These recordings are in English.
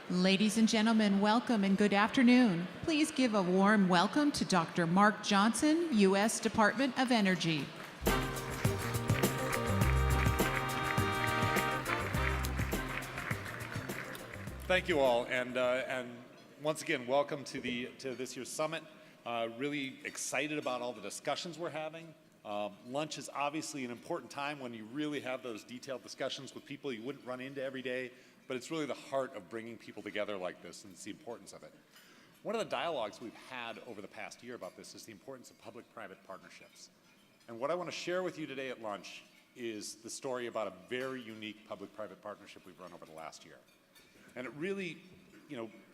Ladies and gentlemen, welcome and good afternoon. Please give a warm welcome to Dr. Mark Johnson, U.S. Department of Energy. Thank you all, and once again, welcome to this year's summit. Really excited about all the discussions we're having. Lunch is obviously an important time when you really have those detailed discussions with people you wouldn't run into every day, but it's really the heart of bringing people together like this, and it's the importance of it. One of the dialogues we've had over the past year about this is the importance of public-private partnerships. And what I want to share with you today at lunch is the story about a very unique public-private partnership we've run over the last year. And it really,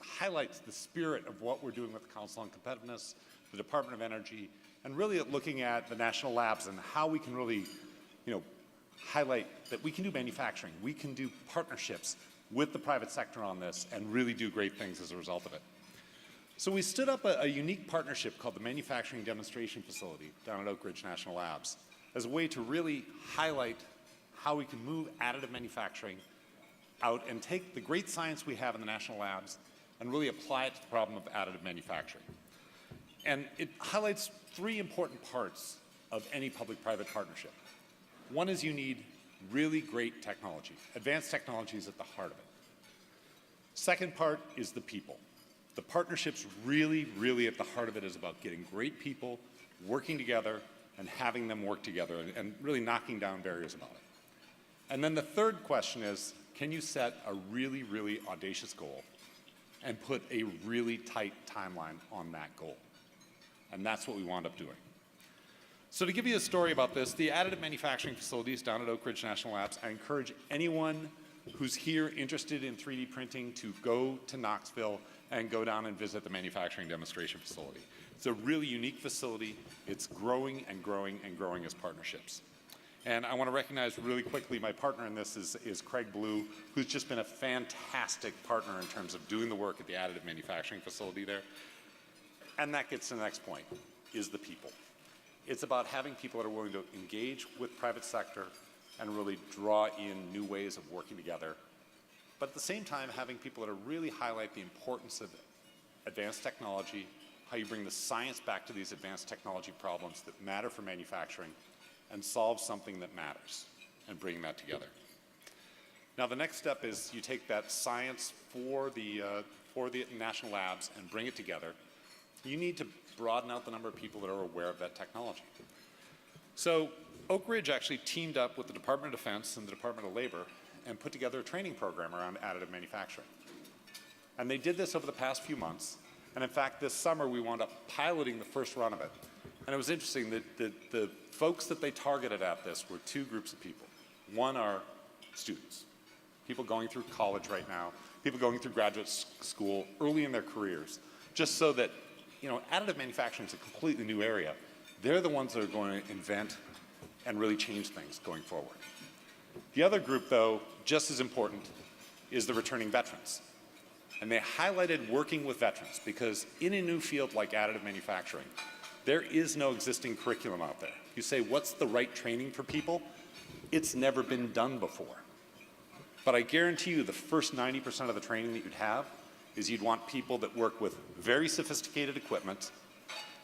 highlights the spirit of what we're doing with the Council on Competitiveness, the Department of Energy, and really at looking at the national labs and how we can really, highlight that we can do manufacturing, we can do partnerships with the private sector on this and really do great things as a result of it. So we stood up a unique partnership called the Manufacturing Demonstration Facility down at Oak Ridge National Labs as a way to really highlight how we can move additive manufacturing out and take the great science we have in the national labs and really apply it to the problem of additive manufacturing. And it highlights three important parts of any public-private partnership. One is you need really great technology. Advanced technology is at the heart of it. Second part is the people. The partnership's really at the heart of it is about getting great people working together and having them work together and really knocking down barriers about it. And then the third question is, can you set a really audacious goal and put a really tight timeline on that goal? And that's what we wound up doing. So to give you a story about this, the additive manufacturing facilities down at Oak Ridge National Labs, I encourage anyone who's here interested in 3D printing to go to Knoxville and go down and visit the manufacturing demonstration facility. It's a really unique facility. It's growing and growing and growing as partnerships. And I want to recognize really quickly my partner in this is Craig Blue, who's just been a fantastic partner in terms of doing the work at the additive manufacturing facility there. And that gets to the next point, is the people. It's about having people that are willing to engage with private sector and really draw in new ways of working together. But at the same time, having people that are really highlight the importance of advanced technology, how you bring the science back to these advanced technology problems that matter for manufacturing, and solve something that matters, and bring that together. Now the next step is you take that science for the national labs and bring it together. You need to broaden out the number of people that are aware of that technology. So Oak Ridge actually teamed up with the Department of Defense and the Department of Labor and put together a training program around additive manufacturing. And they did this over the past few months. And in fact, this summer we wound up piloting the first run of it. And it was interesting that the folks that they targeted at this were two groups of people. One are students, people going through college right now, people going through graduate school early in their careers, just so that, additive manufacturing is a completely new area. They're the ones that are going to invent and really change things going forward. The other group, though, just as important, is the returning veterans. And they highlighted working with veterans because in a new field like additive manufacturing, there is no existing curriculum out there. You say, what's the right training for people? It's never been done before. But I guarantee you the first 90% of the training that you'd have is you'd want people that work with very sophisticated equipment,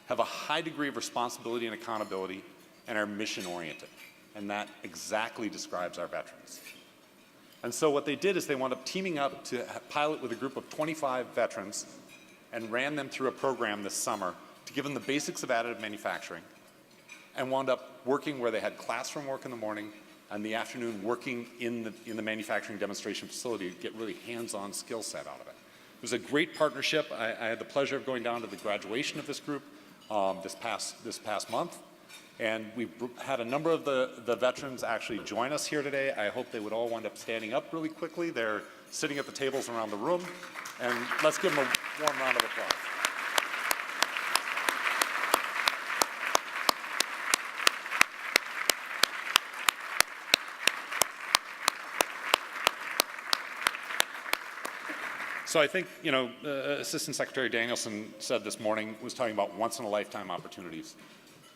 have a high degree of responsibility and accountability, and are mission-oriented. And that exactly describes our veterans. And so what they did is they wound up teaming up to pilot with a group of 25 veterans and ran them through a program this summer to give them the basics of additive manufacturing, and wound up working where they had classroom work in the morning and the afternoon working in the manufacturing demonstration facility to get really hands-on skill set out of it. It was a great partnership. I had the pleasure of going down to the graduation of this group this past month, and we had a number of the veterans actually join us here today. I hope they would all wind up standing up really quickly. They're sitting at the tables around the room, and let's give them a warm round of applause. So I think, Assistant Secretary Danielson said this morning, was talking about once-in-a-lifetime opportunities.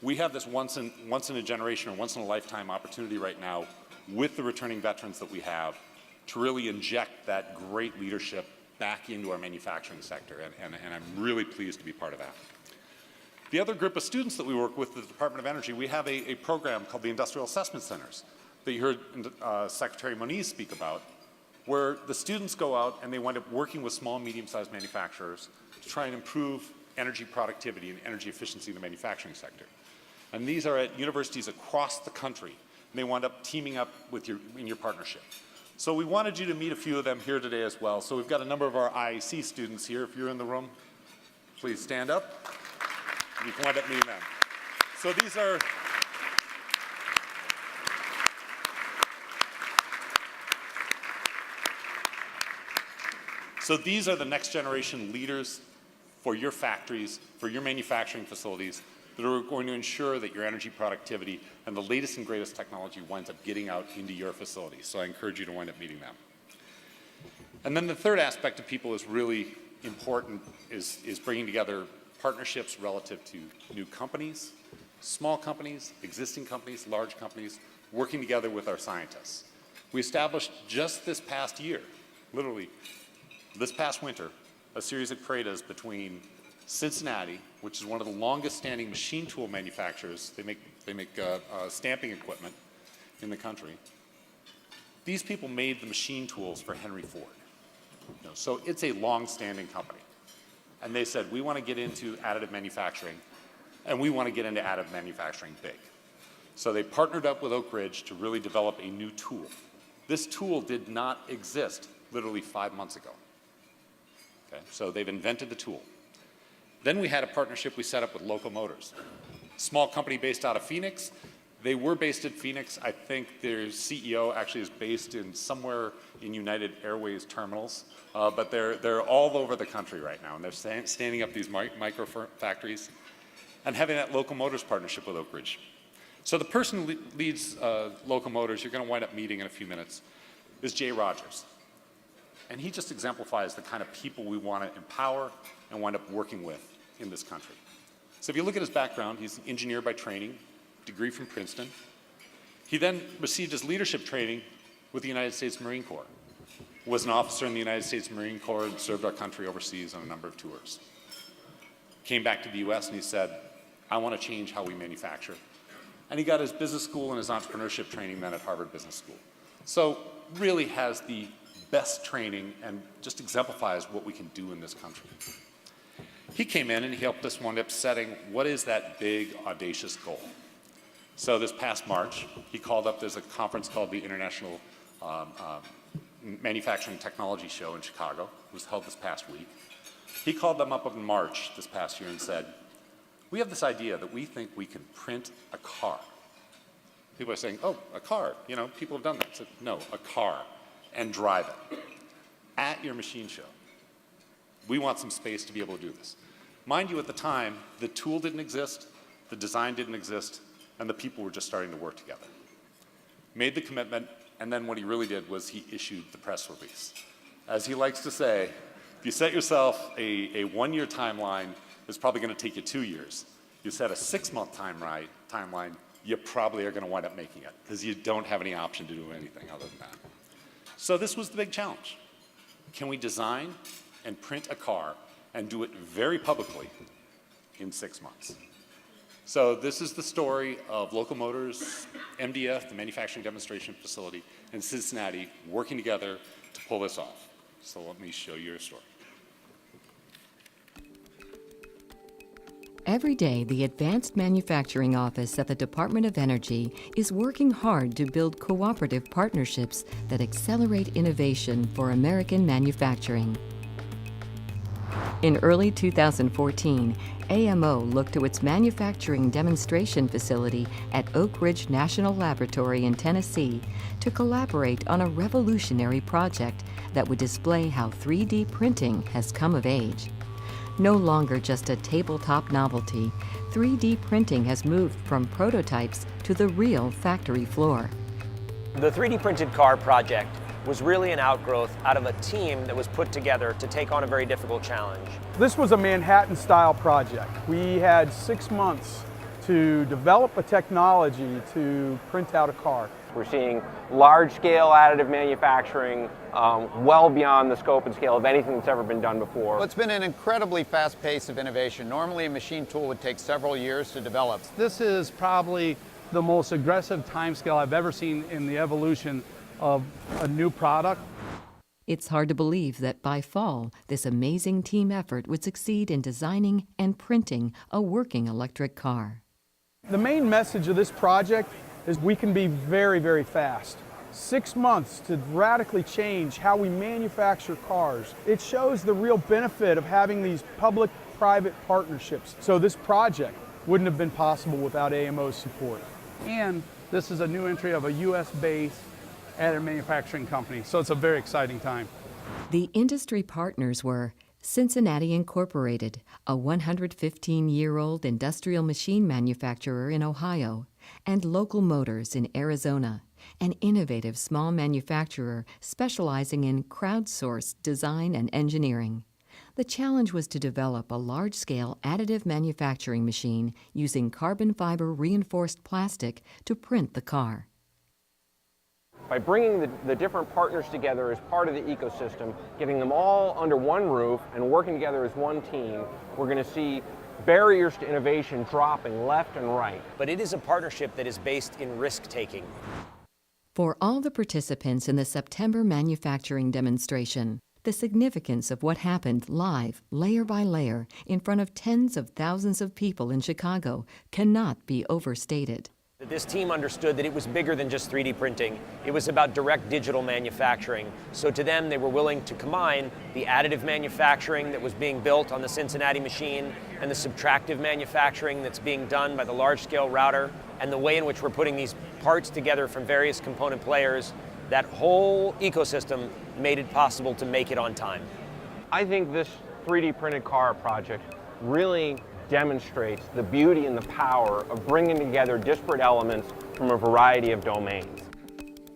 We have this once-in-a-generation or once-in-a-lifetime opportunity right now with the returning veterans that we have to really inject that great leadership back into our manufacturing sector, and I'm really pleased to be part of that. The other group of students that we work with at the Department of Energy, we have a program called the Industrial Assessment Centers that you heard Secretary Moniz speak about, where the students go out and they wind up working with small and medium-sized manufacturers to try and improve energy productivity and energy efficiency in the manufacturing sector. And these are at universities across the country, and they wind up teaming up with in your partnership. So we wanted you to meet a few of them here today as well. So we've got a number of our IAC students here. If you're in the room, please stand up. You can wind up meeting them. So these are the next generation leaders for your factories, for your manufacturing facilities, that are going to ensure that your energy productivity and the latest and greatest technology winds up getting out into your facilities. So I encourage you to wind up meeting them. And then the third aspect of people is really important, is bringing together partnerships relative to new companies, small companies, existing companies, large companies, working together with our scientists. We established just this past year, literally this past winter, a series of CRADAs between Cincinnati, which is one of the longest standing machine tool manufacturers. They make stamping equipment in the country. These people made the machine tools for Henry Ford. So it's a long-standing company. And they said, we want to get into additive manufacturing, and we want to get into additive manufacturing big. So they partnered up with Oak Ridge to really develop a new tool. This tool did not exist literally 5 months ago. Okay? So they've invented the tool. Then we had a partnership we set up with Local Motors, small company based out of Phoenix. They were based in Phoenix. I think their CEO actually is based in somewhere in United Airways terminals, but they're all over the country right now, and they're standing up these micro factories and having that Local Motors partnership with Oak Ridge. So the person who leads Local Motors, you're going to wind up meeting in a few minutes, is Jay Rogers. And he just exemplifies the kind of people we want to empower and wind up working with in this country. So if you look at his background, he's an engineer by training, degree from Princeton. He then received his leadership training with the United States Marine Corps, was an officer in the United States Marine Corps and served our country overseas on a number of tours. Came back to the US and he said, I want to change how we manufacture. And he got his business school and his entrepreneurship training then at Harvard Business School. So really has the best training and just exemplifies what we can do in this country. He came in and he helped us wind up setting what is that big, audacious goal. So this past March, he called up, there's a conference called the International Manufacturing Technology Show in Chicago. It was held this past week. He called them up in March this past year and said, we have this idea that we think we can print a car. People are saying, oh, a car, people have done that. I said, no, a car, and drive it at your machine show. We want some space to be able to do this. Mind you, at the time, the tool didn't exist, the design didn't exist, and the people were just starting to work together. Made the commitment, and then what he really did was he issued the press release. As he likes to say, if you set yourself a one-year timeline, it's probably going to take you 2 years. You set a 6-month timeline, you probably are going to wind up making it, because you don't have any option to do anything other than that. So this was the big challenge. Can we design and print a car and do it very publicly in 6 months? So this is the story of Local Motors, MDF, the Manufacturing Demonstration Facility, and Cincinnati working together to pull this off. So let me show you a story. Every day, the Advanced Manufacturing Office at the Department of Energy is working hard to build cooperative partnerships that accelerate innovation for American manufacturing. In early 2014, AMO looked to its manufacturing demonstration facility at Oak Ridge National Laboratory in Tennessee to collaborate on a revolutionary project that would display how 3D printing has come of age. No longer just a tabletop novelty, 3D printing has moved from prototypes to the real factory floor. The 3D printed car project was really an outgrowth out of a team that was put together to take on a very difficult challenge. This was a Manhattan-style project. We had 6 months to develop a technology to print out a car. We're seeing large-scale additive manufacturing well beyond the scope and scale of anything that's ever been done before. Well, it's been an incredibly fast pace of innovation. Normally a machine tool would take several years to develop. This is probably the most aggressive timescale I've ever seen in the evolution of a new product. It's hard to believe that by fall, this amazing team effort would succeed in designing and printing a working electric car. The main message of this project is we can be very, very fast. 6 months to radically change how we manufacture cars. It shows the real benefit of having these public-private partnerships. So this project wouldn't have been possible without AMO's support. And this is a new entry of a US-based additive manufacturing company, so it's a very exciting time. The industry partners were Cincinnati Incorporated, a 115-year-old industrial machine manufacturer in Ohio, and Local Motors in Arizona, an innovative small manufacturer specializing in crowdsourced design and engineering. The challenge was to develop a large-scale additive manufacturing machine using carbon fiber reinforced plastic to print the car. By bringing the different partners together as part of the ecosystem, getting them all under one roof and working together as one team, we're going to see barriers to innovation dropping left and right. But it is a partnership that is based in risk-taking. For all the participants in the September manufacturing demonstration, the significance of what happened live, layer by layer, in front of tens of thousands of people in Chicago cannot be overstated. This team understood that it was bigger than just 3D printing. It was about direct digital manufacturing. So to them, they were willing to combine the additive manufacturing that was being built on the Cincinnati machine and the subtractive manufacturing that's being done by the large-scale router, and the way in which we're putting these parts together from various component players. That whole ecosystem made it possible to make it on time. I think this 3D printed car project really demonstrates the beauty and the power of bringing together disparate elements from a variety of domains.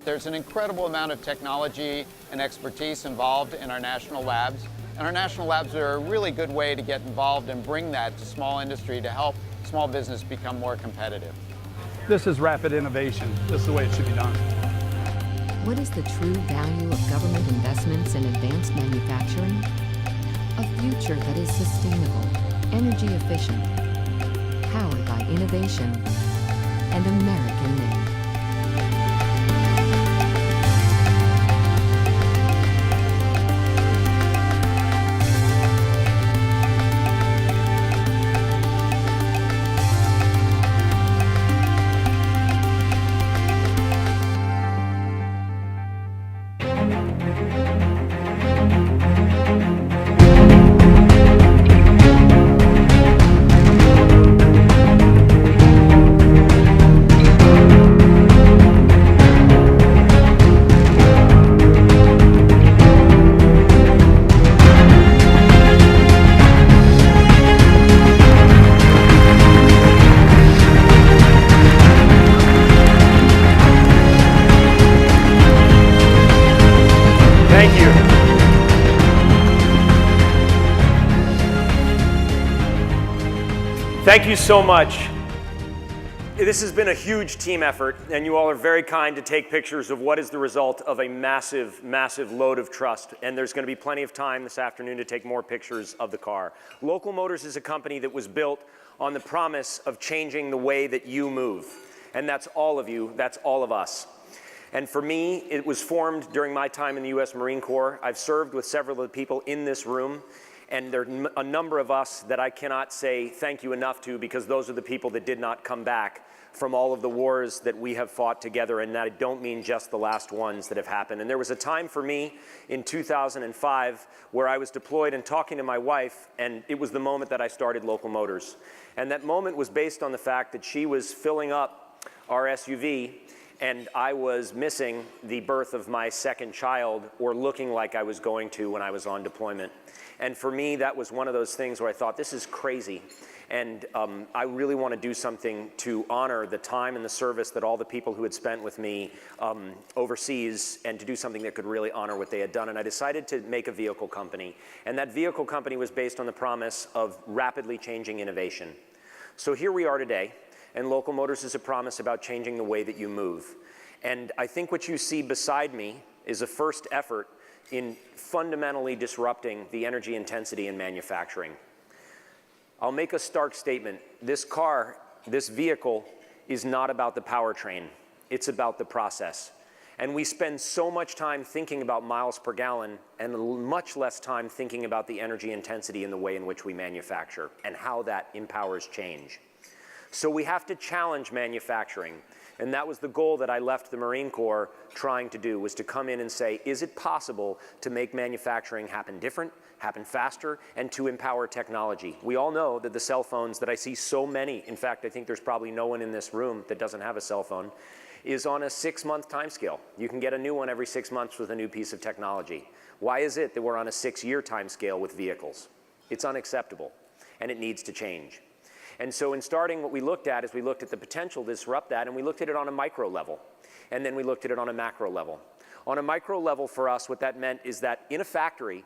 There's an incredible amount of technology and expertise involved in our national labs, and our national labs are a really good way to get involved and bring that to small industry to help small business become more competitive. This is rapid innovation. This is the way it should be done. What is the true value of government investments in advanced manufacturing? A future that is sustainable, energy efficient, powered by innovation, and American made. Thank you. Thank you so much. This has been a huge team effort, and you all are very kind to take pictures of what is the result of a massive, massive load of trust. And there's going to be plenty of time this afternoon to take more pictures of the car. Local Motors is a company that was built on the promise of changing the way that you move. And that's all of you, that's all of us. And for me, it was formed during my time in the U.S. Marine Corps. I've served with several of the people in this room, and there are a number of us that I cannot say thank you enough to, because those are the people that did not come back from all of the wars that we have fought together, and I don't mean just the last ones that have happened. And there was a time for me in 2005 where I was deployed and talking to my wife, and it was the moment that I started Local Motors. And that moment was based on the fact that she was filling up our SUV, and I was missing the birth of my second child, or looking like I was going to when I was on deployment. And for me, that was one of those things where I thought, this is crazy. And I really want to do something to honor the time and the service that all the people who had spent with me overseas, and to do something that could really honor what they had done. And I decided to make a vehicle company. And that vehicle company was based on the promise of rapidly changing innovation. So here we are today. And Local Motors is a promise about changing the way that you move. And I think what you see beside me is a first effort in fundamentally disrupting the energy intensity in manufacturing. I'll make a stark statement. This car, this vehicle, is not about the powertrain. It's about the process. And we spend so much time thinking about miles per gallon and much less time thinking about the energy intensity in the way in which we manufacture and how that empowers change. So we have to challenge manufacturing. And that was the goal that I left the Marine Corps trying to do, was to come in and say, is it possible to make manufacturing happen different, happen faster, and to empower technology? We all know that the cell phones that I see so many, in fact, I think there's probably no one in this room that doesn't have a cell phone, is on a 6-month timescale. You can get a new one every 6 months with a new piece of technology. Why is it that we're on a 6-year timescale with vehicles? It's unacceptable, and it needs to change. And so in starting, what we looked at is we looked at the potential to disrupt that, and we looked at it on a micro level. And then we looked at it on a macro level. On a micro level for us, what that meant is that in a factory,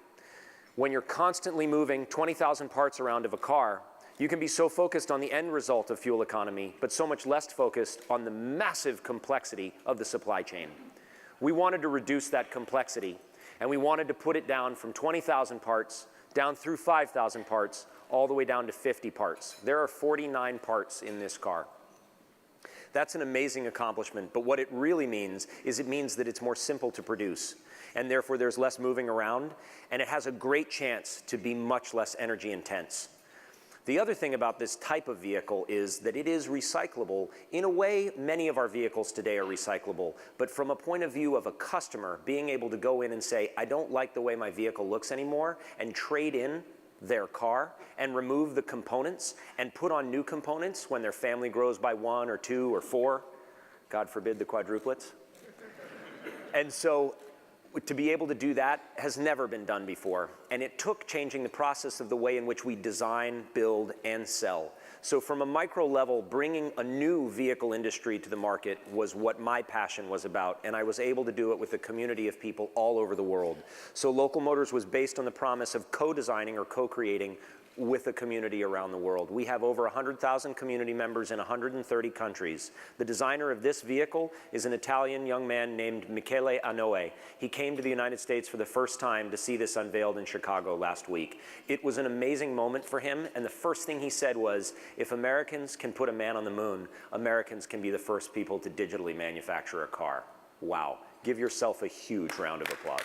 when you're constantly moving 20,000 parts around of a car, you can be so focused on the end result of fuel economy, but so much less focused on the massive complexity of the supply chain. We wanted to reduce that complexity, and we wanted to put it down from 20,000 parts down through 5,000 parts, all the way down to 50 parts. There are 49 parts in this car. That's an amazing accomplishment, but what it really means is it means that it's more simple to produce, and therefore there's less moving around, and it has a great chance to be much less energy intense. The other thing about this type of vehicle is that it is recyclable. In a way, many of our vehicles today are recyclable, but from a point of view of a customer, being able to go in and say, I don't like the way my vehicle looks anymore, and trade in their car and remove the components and put on new components when their family grows by 1 or 2 or 4, God forbid the quadruplets. And so to be able to do that has never been done before. And it took changing the process of the way in which we design, build, and sell. So from a micro level, bringing a new vehicle industry to the market was what my passion was about, and I was able to do it with a community of people all over the world. So Local Motors was based on the promise of co-designing or co-creating with a community around the world. We have over 100,000 community members in 130 countries. The designer of this vehicle is an Italian young man named Michele Anoe. He came to the United States for the first time to see this unveiled in Chicago last week. It was an amazing moment for him, and the first thing he said was, if Americans can put a man on the moon, Americans can be the first people to digitally manufacture a car. Wow. Give yourself a huge round of applause.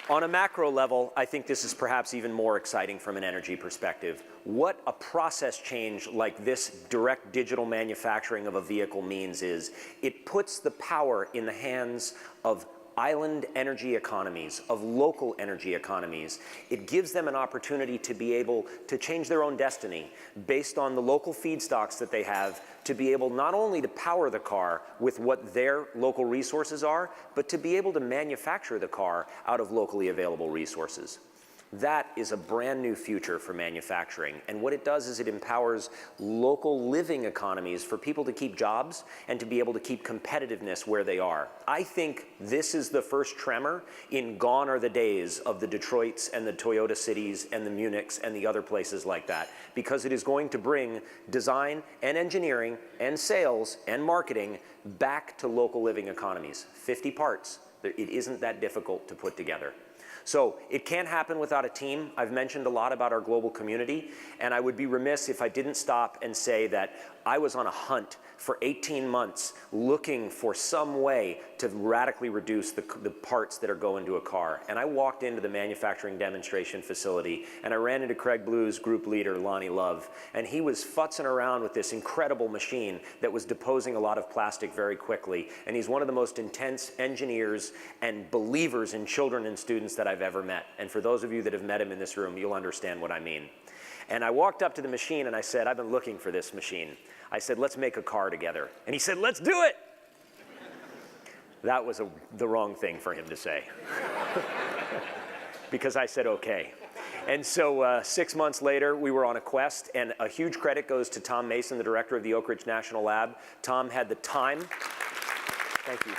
On a macro level, I think this is perhaps even more exciting from an energy perspective. What a process change like this direct digital manufacturing of a vehicle means is it puts the power in the hands of island energy economies, of local energy economies. It gives them an opportunity to be able to change their own destiny based on the local feedstocks that they have, to be able not only to power the car with what their local resources are, but to be able to manufacture the car out of locally available resources. That is a brand new future for manufacturing. And what it does is it empowers local living economies for people to keep jobs and to be able to keep competitiveness where they are. I think this is the first tremor in gone are the days of the Detroits and the Toyota cities and the Munichs and the other places like that, because it is going to bring design and engineering and sales and marketing back to local living economies. 50 parts. It isn't that difficult to put together. So it can't happen without a team. I've mentioned a lot about our global community, and I would be remiss if I didn't stop and say that I was on a hunt for 18 months looking for some way to radically reduce the parts that are going into a car. And I walked into the manufacturing demonstration facility, and I ran into Craig Blue's group leader, Lonnie Love, and he was futzing around with this incredible machine that was deposing a lot of plastic very quickly. And he's one of the most intense engineers and believers in children and students that I've ever met. And for those of you that have met him in this room, you'll understand what I mean. And I walked up to the machine and I said, I've been looking for this machine. I said, let's make a car together. And he said, let's do it. That was the wrong thing for him to say. Because I said, okay. And so 6 months later, we were on a quest, and a huge credit goes to Tom Mason, the director of the Oak Ridge National Lab. Tom had the time. Thank you.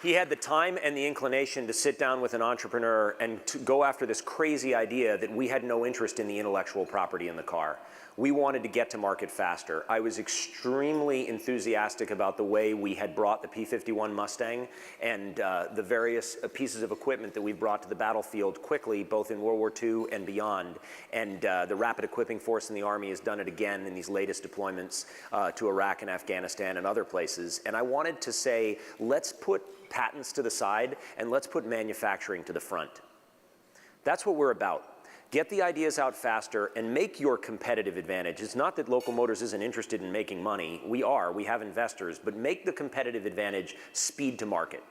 He had the time and the inclination to sit down with an entrepreneur and to go after this crazy idea that we had no interest in the intellectual property in the car. We wanted to get to market faster. I was extremely enthusiastic about the way we had brought the P-51 Mustang and the various pieces of equipment that we brought to the battlefield quickly, both in World War II and beyond. And the Rapid Equipping Force in the Army has done it again in these latest deployments to Iraq and Afghanistan and other places. And I wanted to say, let's put patents to the side and let's put manufacturing to the front. That's what we're about. Get the ideas out faster and make your competitive advantage. It's not that Local Motors isn't interested in making money. We are, we have investors, but make the competitive advantage speed to market.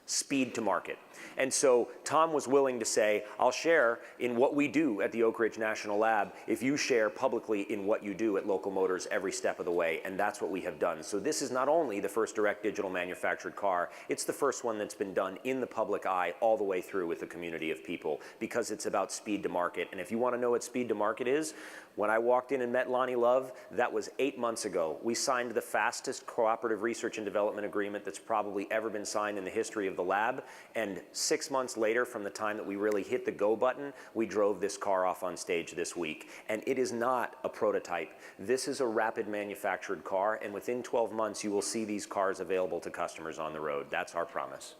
Speed to market. And so Tom was willing to say, I'll share in what we do at the Oak Ridge National Lab if you share publicly in what you do at Local Motors every step of the way, and that's what we have done. So this is not only the first direct digital manufactured car, it's the first one that's been done in the public eye all the way through with a community of people, because it's about speed to market. And if you want to know what speed to market is, when I walked in and met Lonnie Love, that was 8 months ago. We signed the fastest cooperative research and development agreement that's probably ever been signed in the history of the lab, and 6 months later from the time that we really hit the go button, we drove this car off on stage this week. And it is not a prototype. This is a rapid manufactured car, and within 12 months you will see these cars available to customers on the road. That's our promise.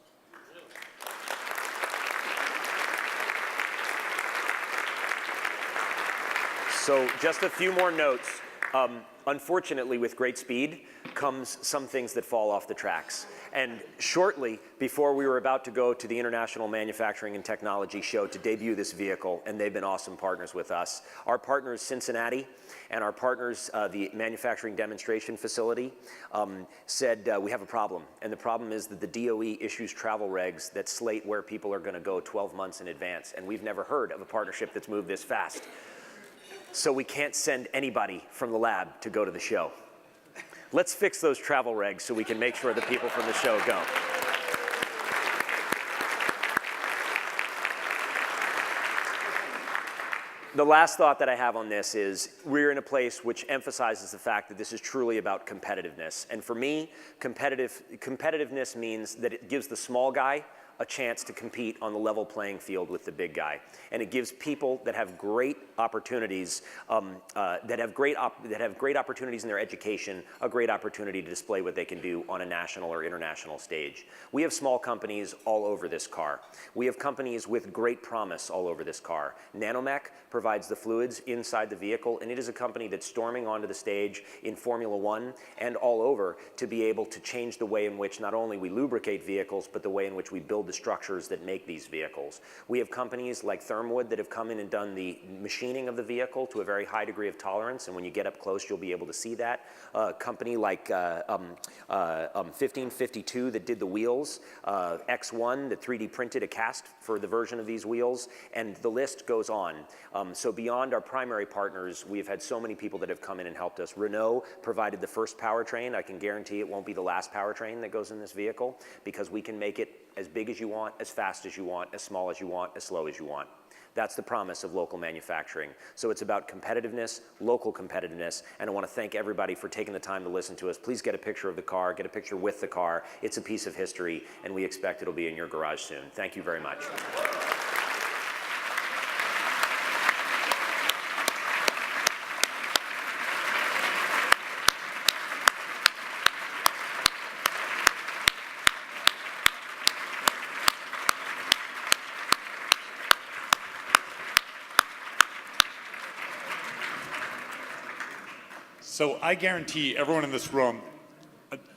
So just a few more notes. Unfortunately, with great speed comes some things that fall off the tracks. And shortly before we were about to go to the International Manufacturing and Technology Show to debut this vehicle, and they've been awesome partners with us, our partners Cincinnati and our partners, the Manufacturing Demonstration Facility, said we have a problem. And the problem is that the DOE issues travel regs that slate where people are going to go 12 months in advance. And we've never heard of a partnership that's moved this fast. So we can't send anybody from the lab to go to the show. Let's fix those travel regs so we can make sure the people from the show go. The last thought that I have on this is we're in a place which emphasizes the fact that this is truly about competitiveness. And for me, competitiveness means that it gives the small guy a chance to compete on the level playing field with the big guy. And it gives people that have great opportunities, that have great opportunities in their education, a great opportunity to display what they can do on a national or international stage. We have small companies all over this car. We have companies with great promise all over this car. Nanomech provides the fluids inside the vehicle, and it is a company that's storming onto the stage in Formula One and all over to be able to change the way in which not only we lubricate vehicles, but the way in which we build the structures that make these vehicles. We have companies like Thermwood that have come in and done the machining of the vehicle to a very high degree of tolerance, and when you get up close, you'll be able to see that. A company like 1552 that did the wheels, X1 that 3D printed a cast for the version of these wheels, and the list goes on. So beyond our primary partners, we have had so many people that have come in and helped us. Renault provided the first powertrain. I can guarantee it won't be the last powertrain that goes in this vehicle, because we can make it as big as you want, as fast as you want, as small as you want, as slow as you want. That's the promise of local manufacturing. So it's about competitiveness, local competitiveness, and I want to thank everybody for taking the time to listen to us. Please get a picture of the car, get a picture with the car. It's a piece of history, and we expect it'll be in your garage soon. Thank you very much. So I guarantee everyone in this room,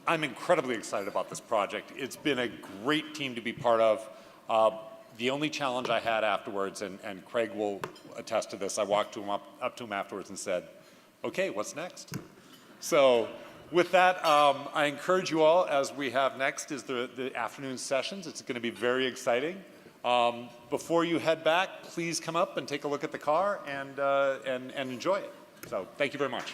I'm incredibly excited about this project. It's been a great team to be part of. The only challenge I had afterwards, and Craig will attest to this, I walked up to him afterwards and said, okay, what's next? So with that, I encourage you all, as we have next is the afternoon sessions. It's going to be very exciting. Before you head back, please come up and take a look at the car and enjoy it. So thank you very much.